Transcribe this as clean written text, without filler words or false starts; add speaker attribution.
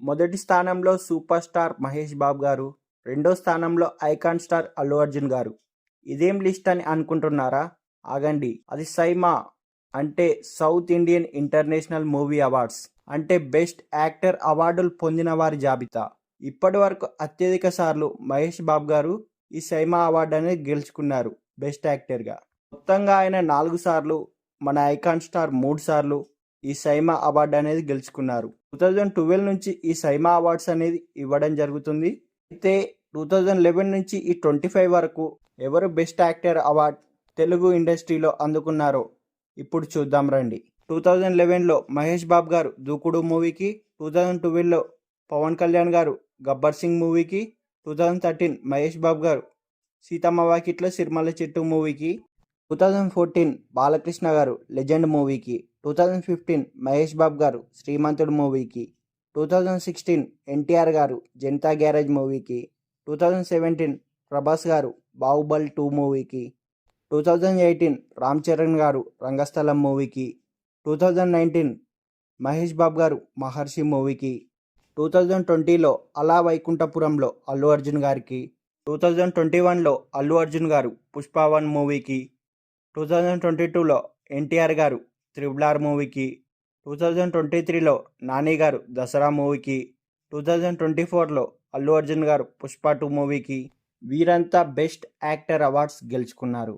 Speaker 1: మొదటి స్థానంలో super star Mahesh Babu గారు, రెండో స్థానంలో ఐకాన్ స్టార్ అల్లు అర్జున్ గారు. ఇదేం లిస్ట్ అని అనుకుంటున్నారా? ఆగండి, అది సైమా అంటే south Indian international movie awards అంటే బెస్ట్ యాక్టర్ అవార్డులు పొందిన వారి జాబితా. ఇప్పటి వరకు అత్యధిక సార్లు మహేష్ బాబు గారు ఈ సైమా అవార్డు అనేది గెలుచుకున్నారు బెస్ట్ యాక్టర్గా. మొత్తంగా ఆయన 4 సార్లు, మన ఐకాన్ స్టార్ 3 సార్లు ఈ సైమా అవార్డు అనేది గెలుచుకున్నారు. 2012 నుంచి ఈ సైమా అవార్డ్స్ అనేది ఇవ్వడం జరుగుతుంది. అయితే 2011 నుంచి ఈ 25 వరకు ఎవరు బెస్ట్ యాక్టర్ అవార్డ్ తెలుగు ఇండస్ట్రీలో అందుకున్నారో ఇప్పుడు చూద్దాం రండి. 2011లో మహేష్ బాబు గారు దూకుడు మూవీకి, 2012లో పవన్ కళ్యాణ్ గారు గబ్బర్ సింగ్ మూవీకి, 2013 మహేష్ బాబు గారు సీతమ్మ వాకిట్లో సిరిమల్ల చెట్టు మూవీకి, 2014 బాలకృష్ణ గారు లెజెండ్ మూవీకి, 2015 మహేష్ బాబు గారు శ్రీమంతుడు మూవీకి, 2016 ఎన్టీఆర్ గారు జనతా గ్యారేజ్ మూవీకి, 2017 ప్రభాస్ గారు బాహుబలి 2 మూవీకి, 2018 రామ్ చరణ్ గారు రంగస్థలం మూవీకి, 2019 మహేష్ బాబు గారు మహర్షి మూవీకి, 2020లో అలా వైకుంఠపురంలో అల్లు అర్జున్ గారికి, 2021లో అల్లు అర్జున్ గారు పుష్ప 1 మూవీకి, 2022లో ఎన్టీఆర్ గారు త్రిబుల్ మూవీకి, 2023లో నాని గారు దసరా మూవీకి, 2024లో అల్లు అర్జున్ గారు పుష్ప 2 మూవీకి వీరంతా బెస్ట్ యాక్టర్ అవార్డ్స్ గెలుచుకున్నారు.